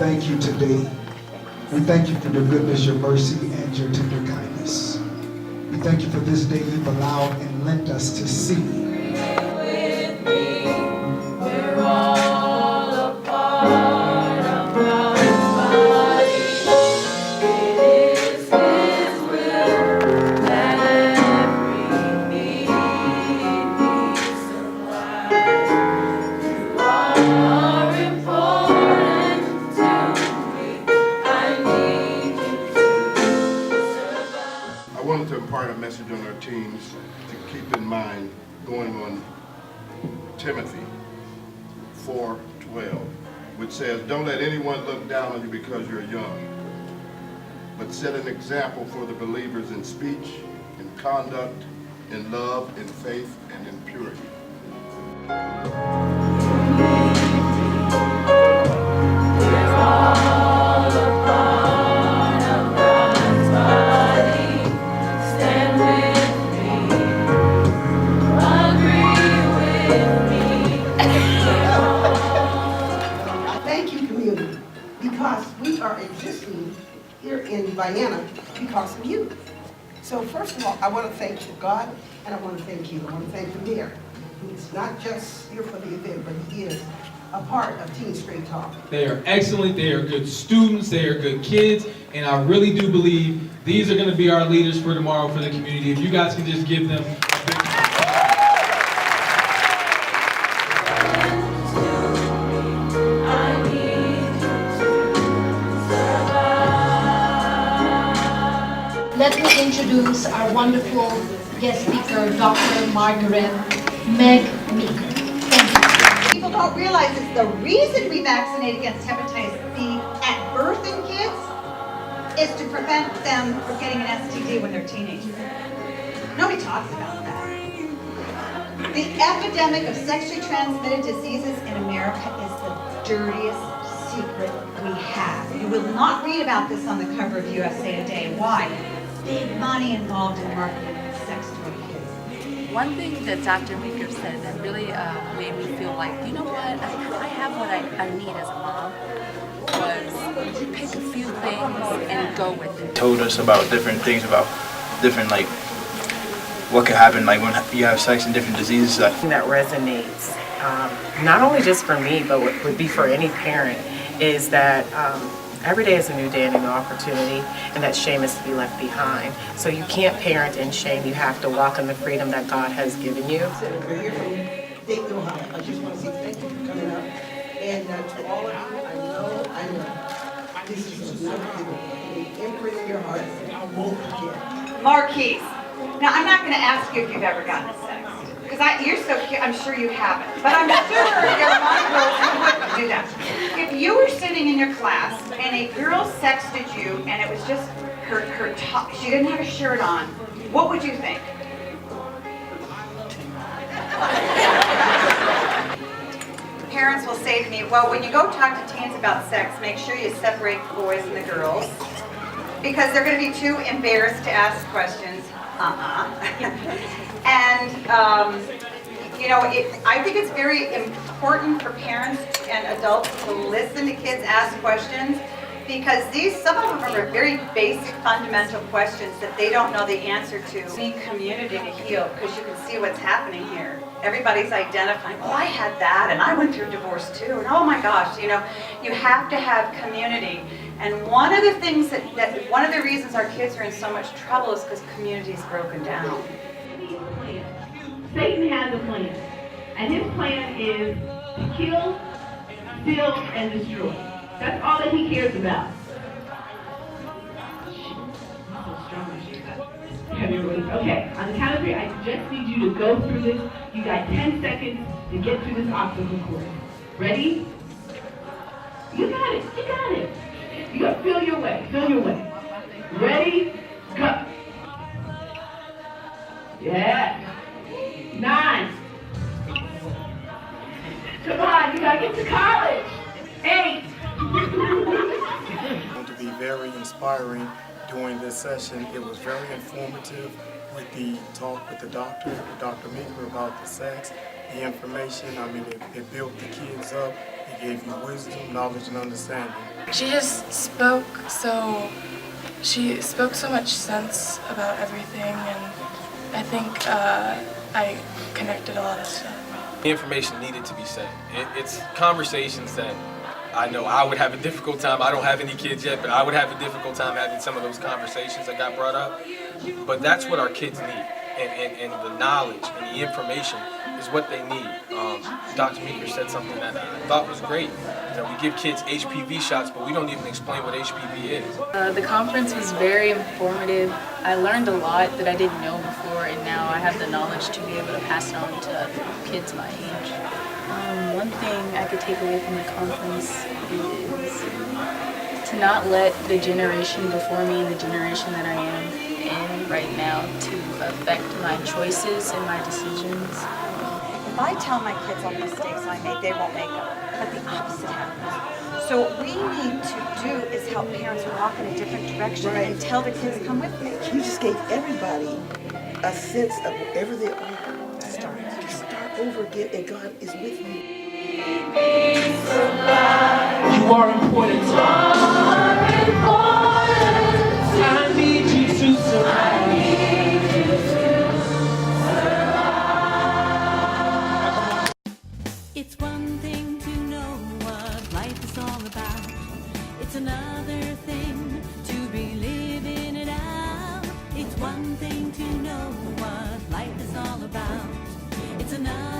thank you today. We thank you for your goodness, your mercy, and your tender kindness. We thank you for this day you've allowed and lent us to see. I wanted to impart a message on our teens to keep in mind going on Timothy 4:12, which says, "Don't let anyone look down on you because you're young, but set an example for the believers in speech, in conduct, in love, in faith, and in purity." Thank you, community, because we are existing here in Vienna because of you. So first of all, I want to thank you, God, and I want to thank you. I want to thank the mayor, who's not just here for the event, but he is a part of Teen Straight Talk. They are excellent, they are good students, they are good kids, and I really do believe these are going to be our leaders for tomorrow for the community. If you guys can just give them a big... Let me introduce our wonderful guest speaker, Dr. Margaret Meg Meeker. Thank you. People don't realize it's the reason we vaccinate against hepatitis B at birth in kids is to prevent them from getting an STD when they're teenagers. Nobody talks about that. The epidemic of sexually transmitted diseases in America is the dirtiest secret we have. You will not read about this on the cover of USA Today. Why? Big money involved in marketing sex to our kids. One thing that Dr. Meeker said that really made me feel like, you know what, I have what I need as a mom, was pick a few things and go with it. Told us about different things, about different, like, what could happen, like, when you have sex and different diseases. That resonates, not only just for me, but would be for any parent, is that every day is a new day and a new opportunity, and that shame is to be left behind. So you can't parent in shame. You have to walk in the freedom that God has given you. We're here from Dayton, Ohio. I just want to say thank you for coming up. And to all of you, I know, this is not the imprint in your heart. I won't forget. Marquise, now I'm not going to ask you if you've ever gotten sex, because you're so cute, I'm sure you haven't. But I'm sure there are a lot of girls who wouldn't do that. If you were sitting in your class and a girl sexted you and it was just her top, she didn't have a shirt on, what would you think? Parents will say to me, well, when you go talk to teens about sex, make sure you separate the boys and the girls, because they're going to be too embarrassed to ask questions. And, you know, I think it's very important for parents and adults to listen to kids ask questions, because some of them are very basic, fundamental questions that they don't know the answer to. We need community to heal, because you can see what's happening here. Everybody's identifying, oh, I had that, and I went through divorce too, and oh my gosh, you know, you have to have community. And one of the things one of the reasons our kids are in so much trouble is because community is broken down. Satan has a plan, and his plan is to kill, steal, and destroy. That's all that he cares about. Okay, on the count of three, I just need you to go through this. You got 10 seconds to get through this obstacle course. Ready? You got it, you got it. You gotta feel your way, feel your way. Ready? Go. Yeah. 9. Come on, you gotta get to college. 8. To be very inspiring during this session. It was very informative with the talk with the doctor, Dr. Meeker, about the sex, the information. I mean, it built the kids up. It gave you wisdom, knowledge, and understanding. She just spoke so much sense about everything, and I think I connected a lot of stuff. The information needed to be said. It's conversations that I know I would have a difficult time. I don't have any kids yet, but I would have a difficult time having some of those conversations that got brought up. But that's what our kids need, and the knowledge and the information is what they need. Dr. Meeker said something that I thought was great. We give kids HPV shots, but we don't even explain what HPV is. The conference was very informative. I learned a lot that I didn't know before, and now I have the knowledge to be able to pass it on to kids my age. One thing I could take away from the conference is to not let the generation before me and the generation that I am in right now to affect my choices and my decisions. If I tell my kids all the mistakes I made, they won't make them. But the opposite happens. So what we need to do is help parents walk in a different direction and tell the kids, come with me. You just gave everybody a sense of wherever they are. Start over again, and God is with you. You are important. I need you to survive. It's one thing to know what life is all about. It's another thing to be living it out. It's one thing to know what life is all about. It's another